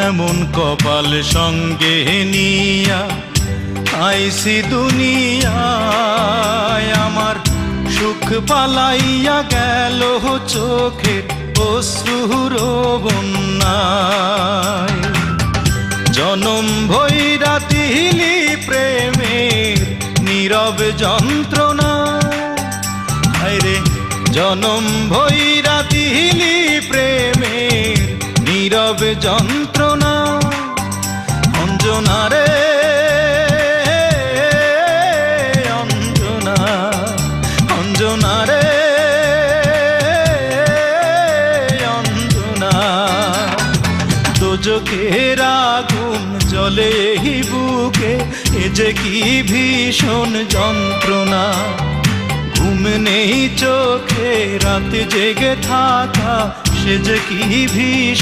এমন কপাল সঙ্গে নিয়া আইসি দুনিয়ায়, আমার সুখ পালাইয়া গেল চোখের অশ্রুর বন্যায়। জনম ভৈরা দিলি প্রেমের নীরব যন্ত্রণা, রে জনম ভৈরা দিলি প্রেমের নীরব যন্ত্রণা। অঞ্জনা রে অঞ্জনা, অঞ্জনা রে অঞ্জনা। দোজখের আগুন জ্বলে এই বুকে, এ যে কি ভীষণ যন্ত্রণা। ঘুম নেই চোখে রাত জেগে থাকা, সে যে কি ভীষণ